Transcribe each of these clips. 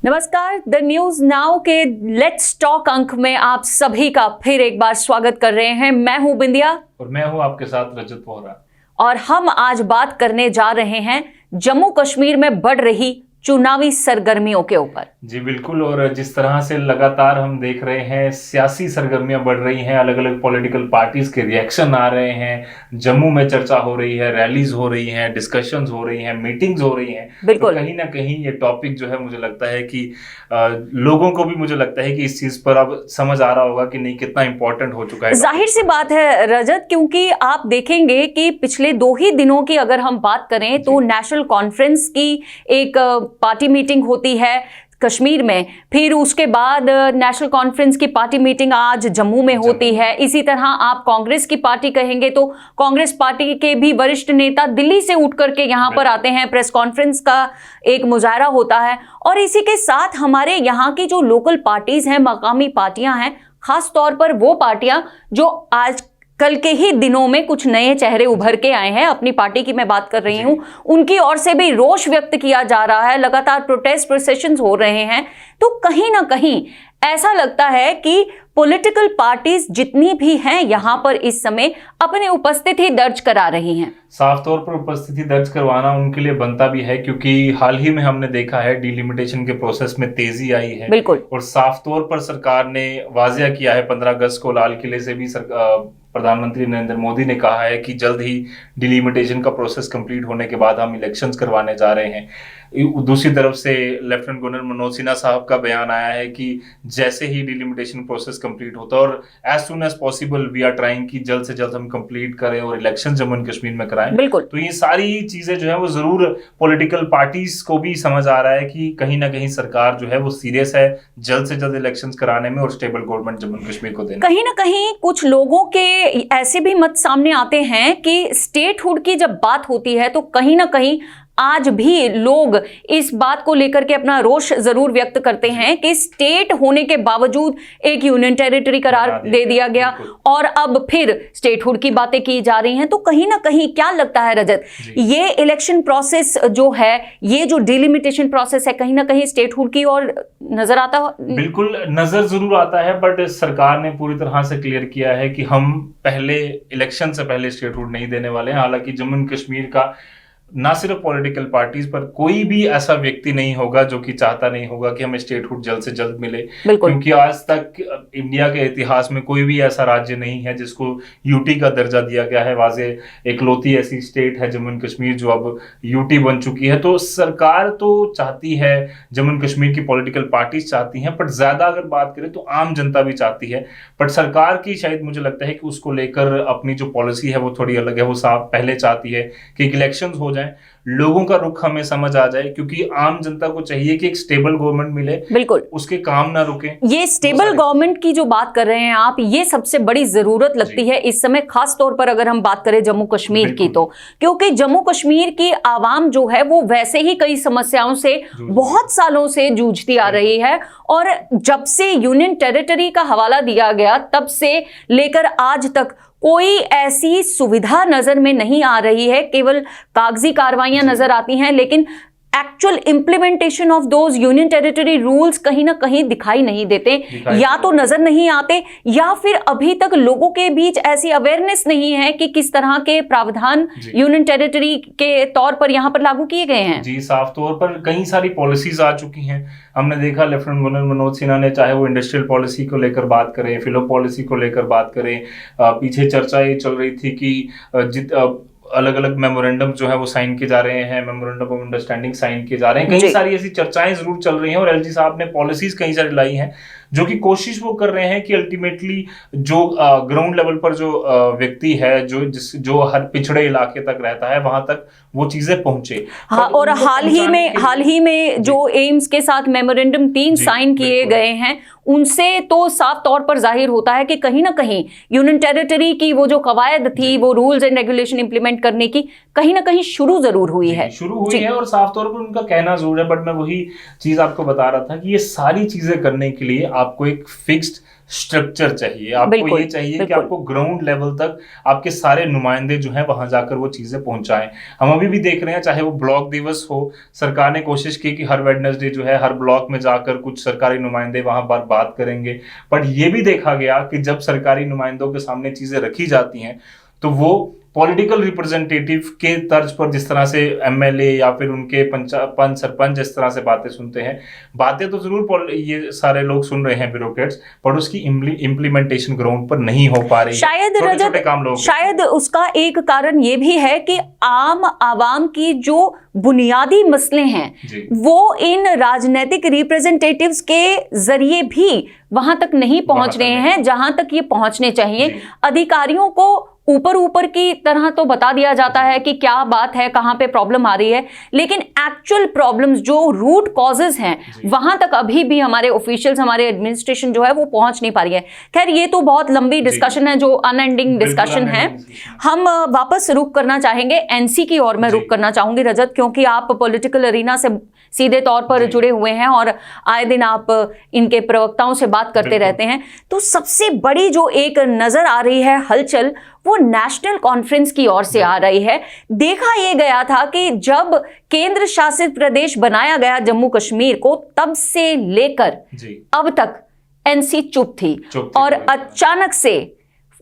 नमस्कार, the news now के let's talk अंक में आप सभी का फिर एक बार स्वागत कर रहे हैं। मैं हूं बिंदिया और मैं हूं आपके साथ रजत बोहरा। और हम आज बात करने जा रहे हैं जम्मू कश्मीर में बढ़ रही चुनावी सरगर्मियों के ऊपर। जी बिल्कुल, और जिस तरह से लगातार हम देख रहे हैं सियासी सरगर्मियां बढ़ रही हैं, अलग अलग पॉलिटिकल पार्टीज के रिएक्शन आ रहे हैं, जम्मू में चर्चा हो रही है, रैलीज हो रही हैं, डिस्कशंस हो रही हैं, मीटिंग्स हो रही हैं। बिल्कुल। तो कहीं ना कहीं ये टॉपिक जो है मुझे लगता है कि लोगों को भी मुझे लगता है कि इस चीज पर अब समझ आ रहा होगा कि नहीं कितना इंपॉर्टेंट हो चुका है। जाहिर सी बात है रजत, क्योंकि आप देखेंगे कि पिछले 2 ही दिनों की अगर हम बात करें तो नेशनल कॉन्फ्रेंस की एक पार्टी मीटिंग होती है कश्मीर में, फिर उसके बाद नेशनल कॉन्फ्रेंस की पार्टी मीटिंग आज जम्मू में होती है। इसी तरह आप कांग्रेस की पार्टी कहेंगे तो कांग्रेस पार्टी के भी वरिष्ठ नेता दिल्ली से उठ करके यहाँ पर आते हैं, प्रेस कॉन्फ्रेंस का एक मुजाहरा होता है। और इसी के साथ हमारे यहाँ की जो लोकल पार्टीज हैं, मकामी पार्टियां हैं, खास तौर पर वो पार्टियां जो आज कल के ही दिनों में कुछ नए चेहरे उभर के आए हैं, अपनी पार्टी की मैं बात कर रही हूं, उनकी ओर से भी रोष व्यक्त किया जा रहा है, लगातार प्रोटेस्ट प्रोसेशंस हो रहे हैं। तो कहीं ना कहीं ऐसा लगता है कि पॉलिटिकल पार्टीज जितनी भी हैं यहां पर इस समय अपनी उपस्थिति दर्ज करा रही हैं। साफ तौर पर उपस्थिति दर्ज करवाना उनके लिए बनता भी है, क्योंकि हाल ही में हमने देखा है डिलिमिटेशन के प्रोसेस में तेजी आई है। बिल्कुल। और साफ तौर पर सरकार ने वाजिया किया है, 15 अगस्त को लाल किले से भी प्रधानमंत्री नरेंद्र मोदी ने कहा है कि जल्द ही डिलिमिटेशन का प्रोसेस कंप्लीट होने के बाद हम इलेक्शंस करवाने जा रहे हैं। दूसरी तरफ से लेफ्टिनेंट गवर्नर मनोज सिन्हा साहब का बयान आया है कि जैसे ही डिलिमिटेशन प्रोसेस कंप्लीट होता है और as soon as possible we are trying कि जल्द से जल्द हम कंप्लीट करें और इलेक्शन जम्मू एंड कश्मीर में कराएं। बिल्कुल। तो ये सारी चीजें जो है वो जरूर पॉलिटिकल पार्टीज को भी समझ आ रहा है कि कहीं ना कहीं सरकार जो है वो सीरियस है जल्द से जल्द इलेक्शंस कराने में और stable government Jammu and Kashmir को देने। कहीं ना कहीं कुछ लोगों के ऐसे भी मत सामने आते हैं कि स्टेटहुड की जब बात होती है तो कहीं ना कहीं आज भी लोग इस बात को लेकर के अपना रोष जरूर व्यक्त करते हैं कि स्टेट होने के बावजूद एक यूनियन टेरिटरी करार दे दिया गया और अब फिर स्टेटहुड की बातें की जा रही हैं। तो कहीं ना कहीं क्या लगता है रजत, ये इलेक्शन प्रोसेस जो है, ये जो डिलिमिटेशन प्रोसेस है, कहीं ना कहीं स्टेटहुड की ओर नजर आता है? बिल्कुल नजर जरूर आता है, बट सरकार ने पूरी तरह से क्लियर किया है कि हम पहले इलेक्शन से पहले स्टेटहुड नहीं देने वाले हैं। हालांकि जम्मू एंड कश्मीर का ना सिर्फ पॉलिटिकल पार्टीज पर कोई भी ऐसा व्यक्ति नहीं होगा जो कि चाहता नहीं होगा कि हमें स्टेटहुड जल्द से जल्द मिले, क्योंकि आज तक इंडिया के इतिहास में कोई भी ऐसा राज्य नहीं है जिसको यूटी का दर्जा दिया गया है। वाजे एकलौती ऐसी स्टेट है जम्मू एंड कश्मीर जो अब यूटी बन चुकी है। तो सरकार तो चाहती है, जम्मू एंड कश्मीर की पॉलिटिकल पार्टीज चाहती हैं, बट ज्यादा अगर बात करें तो आम जनता भी चाहती है। बट सरकार की शायद मुझे लगता है कि उसको लेकर अपनी जो पॉलिसी है वो थोड़ी अलग है। वो साफ पहले चाहती है कि इलेक्शन हो, लोगों का रुख हमें समझ आ जाए, क्योंकि आम जनता को चाहिए कि एक स्टेबल गवर्नमेंट मिले, बिल्कुल उसके काम ना रुके। ये स्टेबल गवर्नमेंट की जो बात कर रहे हैं आप, ये सबसे बड़ी जरूरत लगती है इस समय, खास तौर पर अगर हम बात करें जम्मू कश्मीर की, तो क्योंकि जम्मू कश्मीर की आवाम जो है वो वैसे ही कई समस्याओं से बहुत सालों से जूझती आ रही है। और जब से यूनियन टेरिटरी का हवाला दिया गया तब से लेकर आज तक कोई ऐसी सुविधा नजर में नहीं आ रही है, केवल कागजी कार्रवाइयां नजर आती हैं, लेकिन actual implementation of those union territory rules कहीं ना कहीं दिखाई नहीं देते, या तो नजर नहीं आते, या फिर अभी तक लोगों के बीच ऐसी अवेयरनेस नहीं है कि किस तरह के प्रावधान यूनियन टेरिटरी के तौर पर यहां पर लागू किए गए हैं। जी, साफ तौर पर कई सारी पॉलिसीज आ चुकी हैं। हमने देखा लेफ्टिनेंट गवर्नर मनोज सिन्हा ने, चाहे वो इंडस्ट्रियल पॉलिसी को लेकर बात करें, फिलो पॉलिसी को लेकर बात करें, पीछे चर्चा ये चल रही थी कि अलग अलग मेमोरेंडम जो है वो साइन किए जा रहे हैं, मेमोरेंडम ऑफ अंडरस्टैंडिंग साइन किए जा रहे हैं। कई सारी ऐसी चर्चाएं जरूर चल रही हैं और एलजी साहब ने पॉलिसीज कई सारी लाई हैं, जो कि कोशिश वो कर रहे हैं कि अल्टीमेटली जो ग्राउंड लेवल पर जो व्यक्ति है, जो हर पिछड़े इलाके तक रहता है, वहां तक वो चीजें पहुंचे। हाँ, और हाल ही में जो एम्स के साथ मेमोरेंडम 3 साइन किए गए हैं, उनसे तो साफ तौर पर जाहिर होता है कि कहीं ना कहीं यूनियन टेरिटरी की वो जो कवायद थी, वो रूल्स एंड रेगुलेशन इंप्लीमेंट करने की कहीं ना कहीं शुरू जरूर हुई है, और साफ तौर पर उनका कहना जरूर है। बट मैं वही चीज आपको बता रहा था कि ये सारी चीजें करने के लिए आपको एक फिक्स्ड स्ट्रक्चर चाहिए, आपको ये चाहिए कि आपको ग्राउंड लेवल तक आपके सारे नुमाइंदे जो हैं वहां जाकर वो चीजें पहुंचाएं। हम अभी भी देख रहे हैं, चाहे वो ब्लॉक दिवस हो, सरकार ने कोशिश की कि हर वेडनेसडे जो है हर ब्लॉक में जाकर कुछ सरकारी नुमाइंदे वहां पर बात करेंगे, बट ये भी देखा गया कि जब सरकारी नुमाइंदों के सामने चीजें रखी जाती हैं तो वो पॉलिटिकल रिप्रेजेंटेटिव के तर्ज पर जिस तरह से एमएलए या फिर उनके पंच सरपंच जिस तरह से बातें सुनते हैं, बातें तो जरूर ये सारे लोग सुन रहे हैं ब्यूरोक्रेट्स, पर उसकी इम्प्लीमेंटेशन ग्राउंड पर नहीं हो पा रही। शायद छोटे काम लोग, शायद उसका एक कारण ये भी है कि आम आवाम की जो बुनियादी मसले हैं वो इन राजनीतिक रिप्रेजेंटेटिव्स के जरिए भी वहां तक नहीं पहुंच रहे हैं जहां तक ये पहुंचने चाहिए। अधिकारियों को ऊपर की तरह तो बता दिया जाता है कि क्या बात है, कहां पे प्रॉब्लम आ रही है, लेकिन एक्चुअल प्रॉब्लम्स जो रूट कॉजेज हैं वहां तक अभी भी हमारे ऑफिशियल्स, हमारे एडमिनिस्ट्रेशन जो है वो पहुंच नहीं पा रही है। खैर, ये तो बहुत लंबी डिस्कशन है, जो अनएंडिंग डिस्कशन है। हम वापस रुख करना चाहेंगे एनसी की ओर, मैं रुख करना चाहूंगी रजत, क्योंकि आप पॉलिटिकल अरीना से सीधे तौर पर जुड़े हुए हैं और आए दिन आप इनके प्रवक्ताओं से बात करते रहते हैं। तो सबसे बड़ी जो एक नजर आ रही है हलचल, वो नेशनल कॉन्फ्रेंस की ओर से आ रही है। देखा यह गया था कि जब केंद्र शासित प्रदेश बनाया गया जम्मू कश्मीर को, तब से लेकर अब तक एनसी चुप थी और अचानक से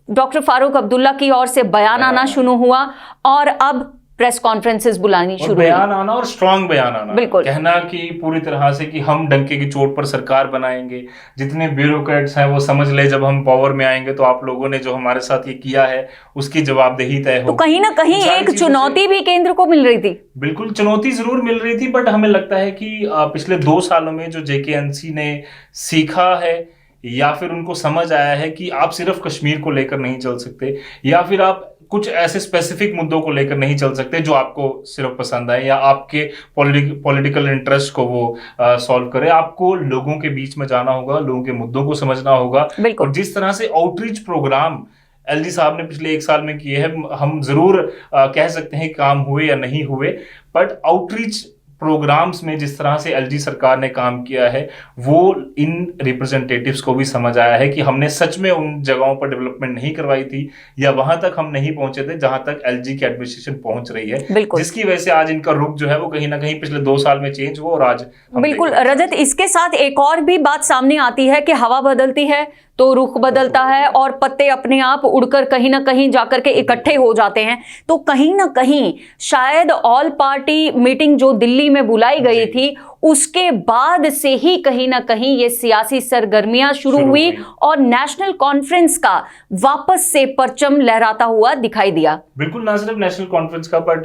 डॉक्टर फारूक अब्दुल्ला की ओर से बयान आना शुरू हुआ और अब प्रेस कॉन्फ्रेंसेस बुलानी शुरू, बयान आना और स्ट्रांग बयान आना, बिल्कुल कहना कि पूरी तरह से कि हम डंके की चोट पर सरकार बनाएंगे। जितने ब्यूरोक्रेट्स हैं वो समझ ले, जब हम पावर में आएंगे तो आप लोगों ने जो हमारे साथ ये किया है उसकी जवाबदेही तय हो। तो कहीं ना कहीं एक चुनौती भी केंद्र को मिल रही थी। बिल्कुल चुनौती जरूर मिल रही थी, बट हमें लगता है कि पिछले 2 सालों में जो जेकेएनसी ने सीखा है या फिर उनको समझ आया है कि आप सिर्फ कश्मीर को लेकर नहीं चल सकते, या फिर आप कुछ ऐसे स्पेसिफिक मुद्दों को लेकर नहीं चल सकते जो आपको सिर्फ पसंद आए या आपके पॉलिटिकल इंटरेस्ट को वो सॉल्व करे। आपको लोगों के बीच में जाना होगा, लोगों के मुद्दों को समझना होगा। और जिस तरह से आउटरीच प्रोग्राम एलजी साहब ने पिछले 1 साल में किए हैं, हम जरूर कह सकते हैं काम हुए या नहीं हुए, बट आउटरीच प्रोग्राम्स में जिस तरह से एलजी सरकार ने काम किया है, वो इन रिप्रेजेंटेटिव्स को भी समझ आया है कि हमने सच में उन जगहों पर डेवलपमेंट नहीं करवाई थी या वहां तक हम नहीं पहुंचे थे जहां तक एलजी की एडमिनिस्ट्रेशन पहुंच रही है, जिसकी वजह से आज इनका रुख जो है वो कहीं ना कहीं पिछले 2 साल में चेंज हुआ। और आज बिल्कुल रजत, इसके साथ एक और भी बात सामने आती है कि हवा बदलती है तो रुख बदलता है और पत्ते अपने आप उड़कर कहीं ना कहीं जाकर के इकट्ठे हो जाते हैं। तो कहीं ना कहीं शायद ऑल पार्टी मीटिंग जो दिल्ली में बुलाई गई थी, उसके बाद से ही कहीं ना कहीं ये सियासी सरगर्मियां शुरू हुई और नेशनल कॉन्फ्रेंस का वापस से परचम लहराता हुआ दिखाई दिया। बिल्कुल, ना सिर्फ नेशनल कॉन्फ्रेंस का, बट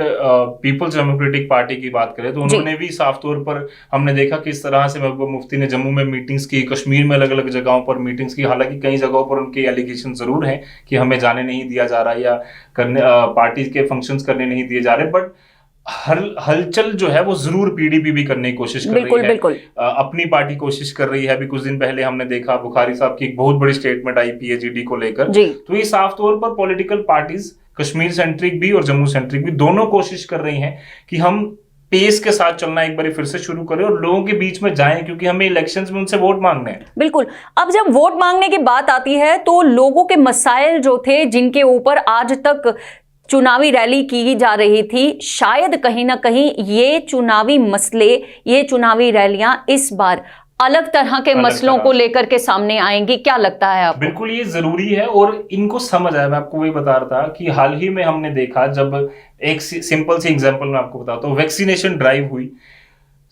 पीपल्स डेमोक्रेटिक पार्टी की बात करें तो उन्होंने भी साफ तौर पर, हमने देखा किस तरह से महबूबा मुफ्ती ने जम्मू में मीटिंग्स की, कश्मीर में अलग अलग जगहों पर मीटिंग्स की। हालांकि कई जगहों पर उनके एलिगेशन जरूर हैं कि हमें जाने नहीं दिया जा रहा या करने पार्टी के फंक्शंस करने नहीं दिए जा रहे, बट हलचल जो है वो जरूर पीडीपी भी करने की कोशिश कर रही है। बिल्कुल। अपनी पार्टी कोशिश कर रही है। अभी कुछ दिन पहले हमने देखा बुखारी साहब की एक बहुत बड़ी स्टेटमेंट आई पीएचईडी को लेकर। तो ये साफ तौर पर पॉलिटिकल पार्टीज, कश्मीर सेंट्रिक भी और जम्मू सेंट्रिक भी, दोनों कोशिश कर रही हैं कि हम पेस के साथ चलना एक बार फिर से शुरू करें और लोगों के बीच में जाएं, क्योंकि हमें इलेक्शंस में उनसे वोट मांगने हैं। बिल्कुल। अब जब वोट मांगने की बात आती है तो लोगों के मसाइल जो थे, जिनके ऊपर आज तक चुनावी रैली की जा रही थी, शायद कहीं ना कहीं ये चुनावी मसले, ये चुनावी रैलियां इस बार अलग तरह के मसलों को लेकर के सामने आएंगी। क्या लगता है आपको? बिल्कुल, ये जरूरी है और इनको समझ आया। मैं आपको वही बता रहा था कि हाल ही में हमने देखा, जब एक सिंपल सी एग्जांपल मैं आपको बताता हूँ, वैक्सीनेशन ड्राइव हुई,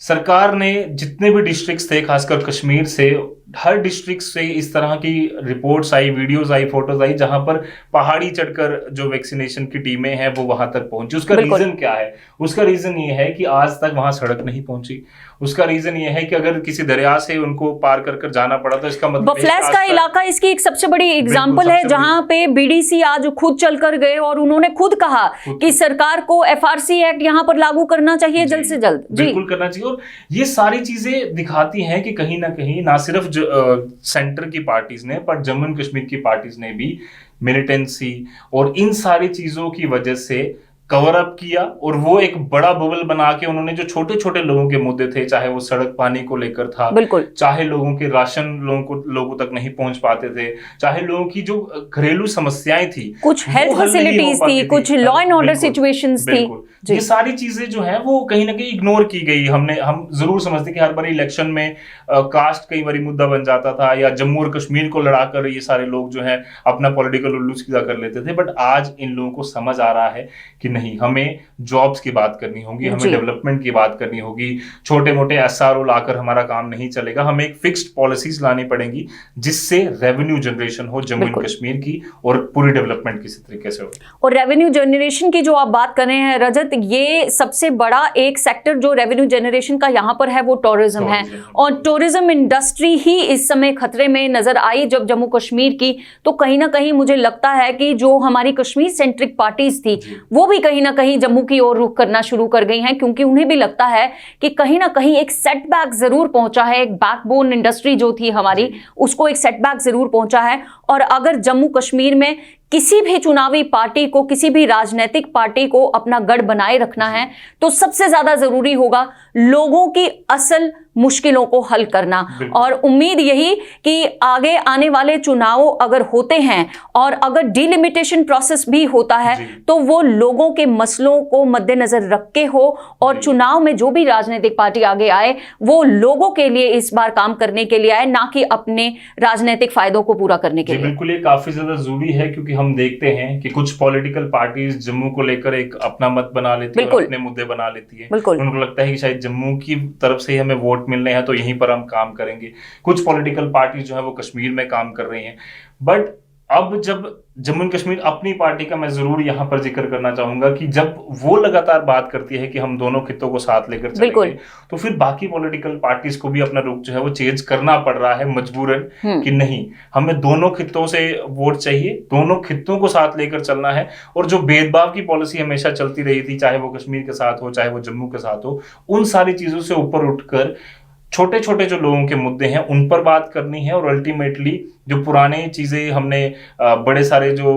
सरकार ने जितने भी डिस्ट्रिक्ट्स थे, खासकर कश्मीर से, हर डिस्ट्रिक्ट से इस तरह की रिपोर्ट्स आई, वीडियोस आई, फोटोज आई, जहां पर पहाड़ी चढ़कर जो वैक्सीनेशन की टीमें हैं वो वहां तक पहुंची। उसका रीजन क्या है? उसका रीजन ये है कि आज तक वहां सड़क नहीं पहुंची। उसका रीजन ये है कि अगर किसी दरिया से उनको पार कर जाना पड़ा तो इसका मतलब बफलैस का इलाका इसकी एक सबसे बड़ी एग्जांपल है, जहां पे बीडीसी आज खुद चलकर गए और उन्होंने खुद कहा कि सरकार को एफआरसी एक्ट यहां पर लागू करना चाहिए जल्द से जल्द। बिल्कुल करना चाहिए। और ये सारी चीजें दिखाती हैं कि कहीं ना कहीं ना सिर्फ सेंटर की पार्टीज ने, पर जम्मू एंड कश्मीर की पार्टीज ने भी मिलिटेंसी और इन सारी चीजों की वजह से कवर अप किया और वो एक बड़ा बबल बना के उन्होंने जो छोटे छोटे लोगों के मुद्दे थे, चाहे वो सड़क पानी को लेकर था, बिल्कुल, चाहे लोगों के राशन लोगों तक नहीं पहुंच पाते थे, चाहे लोगों की जो घरेलू समस्याएं थी, कुछ वो हेल्थ हल नहीं हो फैसिलिटीज पाती थी, कुछ लॉ एंड ऑर्डर सिचुएशंस थी। बिल्कुल, ये सारी चीजें जो है वो कहीं ना कहीं इग्नोर की गई। हम जरूर समझते कि हर बार इलेक्शन में कास्ट कई बार मुद्दा बन जाता था, या जम्मू और कश्मीर को लड़ाकर ये सारे लोग जो है अपना पॉलिटिकल उल्लू सीधा कर लेते थे। बट आज इन लोगों को समझ आ रहा है कि नहीं, हमें जॉब्स की बात करनी होगी, हमें डेवलपमेंट की बात करनी होगी, छोटे मोटे एसआरओ लाकर हमारा काम नहीं चलेगा, हमें एक फिक्स्ड पॉलिसीज लानी पड़ेंगी जिससे रेवेन्यू जनरेशन हो जम्मू एंड कश्मीर की, और पूरी डेवलपमेंट किसी तरीके से हो। और रेवेन्यू जनरेशन की जो आप बात कर रहे हैं रजत, ये सबसे बड़ा एक सेक्टर जो रेवेन्यू जनरेशन का यहाँ पर है वो टूरिज्म है, और टूरिज्म इंडस्ट्री ही इस समय खतरे में नजर आई जब जम्मू कश्मीर की। तो कहीं ना कहीं मुझे लगता है कि जो हमारी कश्मीर सेंट्रिक पार्टीज थी वो भी कहीं ना कहीं जम्मू की ओर रुख करना शुरू कर गई हैं, क्योंकि उन्हें भी लगता है कि कहीं ना कहीं एक सेटबैक जरूर पहुंचा है, एक बैकबोन इंडस्ट्री जो थी हमारी उसको एक सेटबैक जरूर पहुंचा है। और अगर जम्मू कश्मीर में किसी भी चुनावी पार्टी को, किसी भी राजनीतिक पार्टी को अपना गढ़ बनाए रखना है तो सबसे ज्यादा जरूरी होगा लोगों की असल मुश्किलों को हल करना। और उम्मीद यही कि आगे आने वाले चुनाव अगर होते हैं और अगर डिलिमिटेशन प्रोसेस भी होता है तो वो लोगों के मसलों को मद्देनजर रख के हो, और चुनाव में जो भी राजनीतिक पार्टी आगे आए वो लोगों के लिए इस बार काम करने के लिए आए, ना कि अपने राजनीतिक फायदों को पूरा करने के लिए। बिल्कुल, ये काफी ज्यादा जरूरी है, क्योंकि हम देखते हैं कि कुछ पॉलिटिकल पार्टीज जम्मू को लेकर एक अपना मत बना लेती है और अपने मुद्दे बना लेती है। उनको लगता है कि शायद जम्मू की तरफ से ही हमें वोट मिलने हैं तो यहीं पर हम काम करेंगे। कुछ पॉलिटिकल पार्टी जो है वो कश्मीर में काम कर रही हैं। बट अब जब जम्मू एंड कश्मीर अपनी पार्टी का, मैं जरूर यहाँ पर जिक्र करना चाहूंगा कि जब वो लगातार बात करती है कि हम दोनों खित्तों को साथ लेकर चलेंगे, तो फिर बाकी पॉलिटिकल पार्टीज को भी अपना रुख जो है वो चेंज करना पड़ रहा है मजबूरन, कि नहीं, हमें दोनों खित्तों से वोट चाहिए, दोनों खित्तों को साथ लेकर चलना है। और जो भेदभाव की पॉलिसी हमेशा चलती रही थी, चाहे वो कश्मीर के साथ हो, चाहे वो जम्मू के साथ हो, उन सारी चीजों से ऊपर उठकर छोटे छोटे जो लोगों के मुद्दे हैं उन पर बात करनी है। और अल्टीमेटली जो पुराने चीजें हमने बड़े सारे जो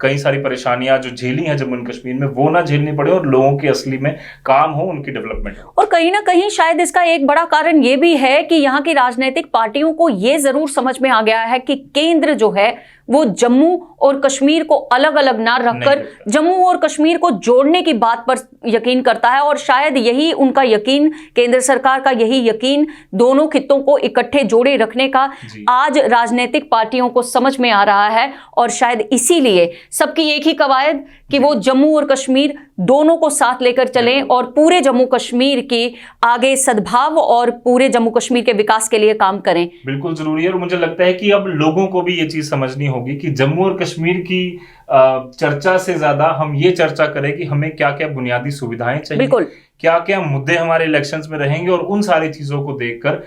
कई सारी परेशानियां जो झेली हैं जम्मू एंड कश्मीर में, वो ना झेलनी पड़े और लोगों की असली में काम हो, उनकी डेवलपमेंट हो। और कहीं ना कहीं शायद इसका एक बड़ा कारण ये भी है कि यहाँ की राजनीतिक पार्टियों को ये जरूर समझ में आ गया है कि केंद्र जो है वो जम्मू और कश्मीर को अलग अलग ना रखकर जम्मू और कश्मीर को जोड़ने की बात पर यकीन करता है। और शायद यही उनका यकीन, केंद्र सरकार का यही यकीन दोनों खित्तों को इकट्ठे जोड़े रखने का आज राजनीतिक पार्टियों को समझ में आ रहा है। और शायद इसीलिए सबकी एक ही कवायद कि वो जम्मू और कश्मीर दोनों को साथ लेकर चलें और पूरे जम्मू कश्मीर की आगे सद्भाव और पूरे जम्मू कश्मीर के विकास के लिए काम करें। बिल्कुल जरूरी है। और मुझे लगता है कि अब लोगों को भी ये चीज समझनी होगी कि जम्मू और कश्मीर की चर्चा से ज्यादा हम ये चर्चा करें कि हमें क्या क्या बुनियादी सुविधाएं चाहिए, क्या क्या मुद्दे हमारे इलेक्शंस में रहेंगे, और उन सारी चीजों को देखकर